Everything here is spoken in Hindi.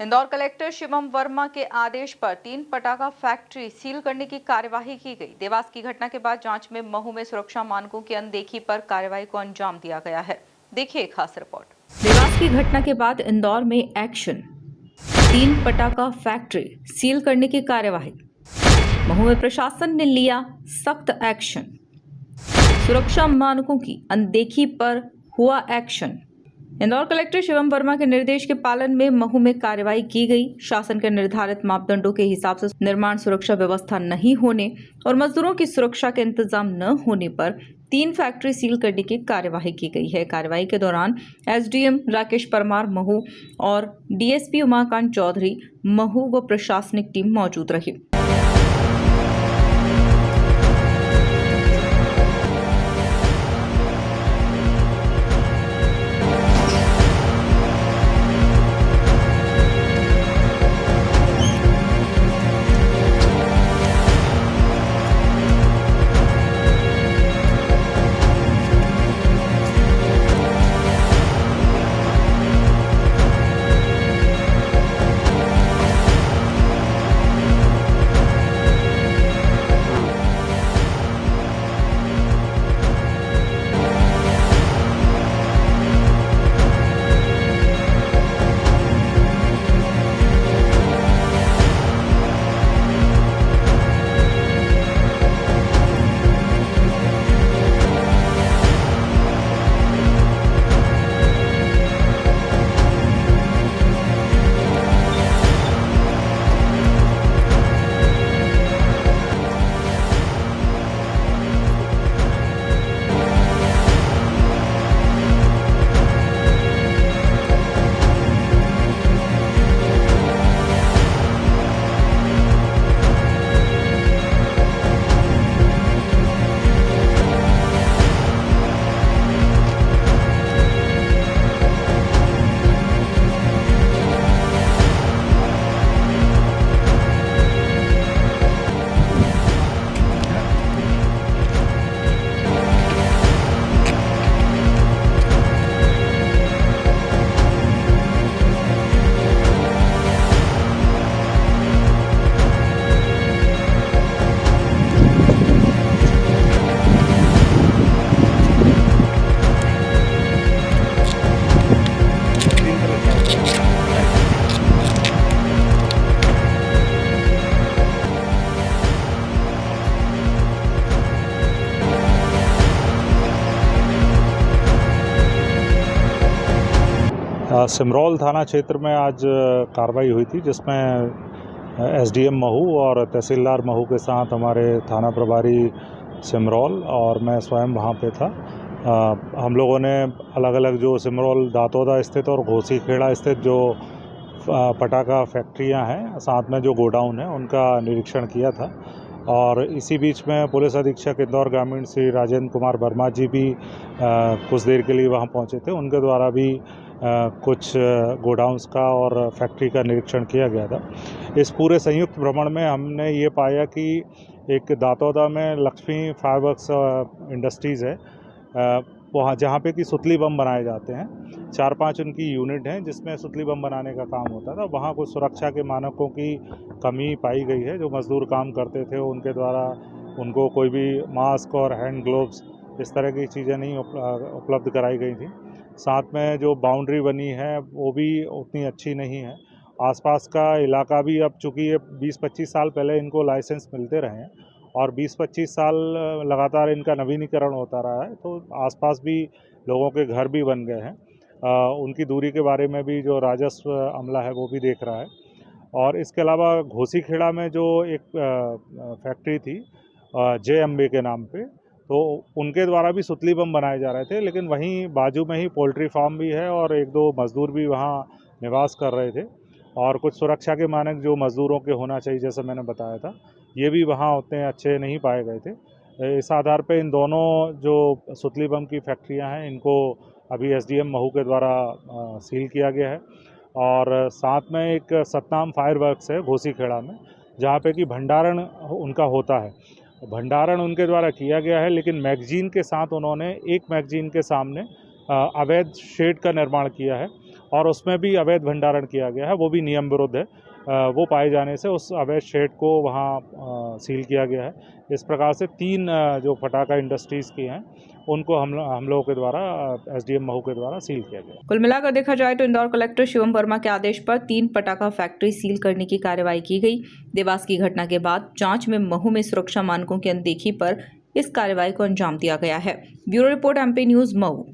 इंदौर कलेक्टर शिवम वर्मा के आदेश पर 3 पटाखा फैक्ट्री सील करने की कार्यवाही की गई। देवास की घटना के बाद जांच में महू में सुरक्षा मानकों की अनदेखी पर कार्रवाई को अंजाम दिया गया है। देखिए खास रिपोर्ट। देवास की घटना के बाद इंदौर में एक्शन, 3 पटाखा फैक्ट्री सील करने की कार्यवाही। महू में प्रशासन ने लिया सख्त एक्शन, सुरक्षा मानकों की अनदेखी पर हुआ एक्शन। इंदौर कलेक्टर शिवम वर्मा के निर्देश के पालन में महू में कार्रवाई की गई। शासन के निर्धारित मापदंडों के हिसाब से निर्माण सुरक्षा व्यवस्था नहीं होने और मजदूरों की सुरक्षा के इंतजाम न होने पर 3 फैक्ट्री सील करने की कार्यवाही की गई है। कार्रवाई के दौरान एसडीएम राकेश परमार महू और डीएसपी उमाकांत चौधरी महू व प्रशासनिक टीम मौजूद रही। सिमरौल थाना क्षेत्र में आज कार्रवाई हुई थी, जिसमें एसडीएम महू और तहसीलदार महू के साथ हमारे थाना प्रभारी सिमरौल और मैं स्वयं वहाँ पे था। हम लोगों ने अलग अलग जो सिमरौल दातोदा स्थित और घोसी खेड़ा स्थित जो पटाखा फैक्ट्रियाँ हैं, साथ में जो गोडाउन है, उनका निरीक्षण किया था। और इसी बीच में पुलिस अधीक्षक इंदौर ग्रामीण श्री राजेंद्र कुमार वर्मा जी भी कुछ देर के लिए वहाँ पहुँचे थे। उनके द्वारा भी कुछ गोडाउन्स का और फैक्ट्री का निरीक्षण किया गया था। इस पूरे संयुक्त भ्रमण में हमने ये पाया कि एक दातोदा में लक्ष्मी फायरवर्क्स इंडस्ट्रीज़ है, वहाँ जहाँ पे कि सुतली बम बनाए जाते हैं। 4-5 उनकी यूनिट हैं जिसमें सुतली बम बनाने का काम होता था। वहाँ कुछ सुरक्षा के मानकों की कमी पाई गई है। जो मज़दूर काम करते थे उनके द्वारा उनको कोई भी मास्क और हैंड ग्लोव्स इस तरह की चीज़ें नहीं उपलब्ध कराई गई थी। साथ में जो बाउंड्री बनी है वो भी उतनी अच्छी नहीं है। आसपास का इलाका भी, अब चूँकि ये 20-25 साल पहले इनको लाइसेंस मिलते रहे हैं और 20-25 साल लगातार इनका नवीनीकरण होता रहा है, तो आसपास भी लोगों के घर भी बन गए हैं। उनकी दूरी के बारे में भी जो राजस्व अमला है वो भी देख रहा है। और इसके अलावा घोसी खेड़ा में जो एक फैक्ट्री थी जय अम्बे के नाम पे, तो उनके द्वारा भी सुतली बम बनाए जा रहे थे, लेकिन वहीं बाजू में ही पोल्ट्री फार्म भी है और 1-2 मज़दूर भी वहाँ निवास कर रहे थे। और कुछ सुरक्षा के मानक जो मज़दूरों के होना चाहिए, जैसे मैंने बताया था, ये भी वहाँ उतने अच्छे नहीं पाए गए थे। इस आधार पे इन दोनों जो सुतली बम की फैक्ट्रियाँ हैं, इनको अभी एसडीएम महू के द्वारा सील किया गया है। और साथ में एक सतनाम फायरवर्क्स है घोसी खेड़ा में, जहाँ पे कि भंडारण उनका होता है। भंडारण उनके द्वारा किया गया है, लेकिन मैगजीन के साथ उन्होंने एक मैगजीन के सामने अवैध शेड का निर्माण किया है और उसमें भी अवैध भंडारण किया गया है, वो भी नियम विरुद्ध है। वो पाए जाने से उस अवैध शेड को वहाँ सील किया गया है। इस प्रकार से 3 जो पटाखा इंडस्ट्रीज़ की हैं उनको हम लोगों के द्वारा एसडीएम महू के द्वारा सील किया गया। कुल मिलाकर देखा जाए तो इंदौर कलेक्टर शिवम वर्मा के आदेश पर 3 पटाखा फैक्ट्री सील करने की कार्रवाई की गई। देवास की घटना के बाद जांच में महू में सुरक्षा मानकों की अनदेखी पर इस कार्रवाई को अंजाम दिया गया है। Bureau report MP news Mhow.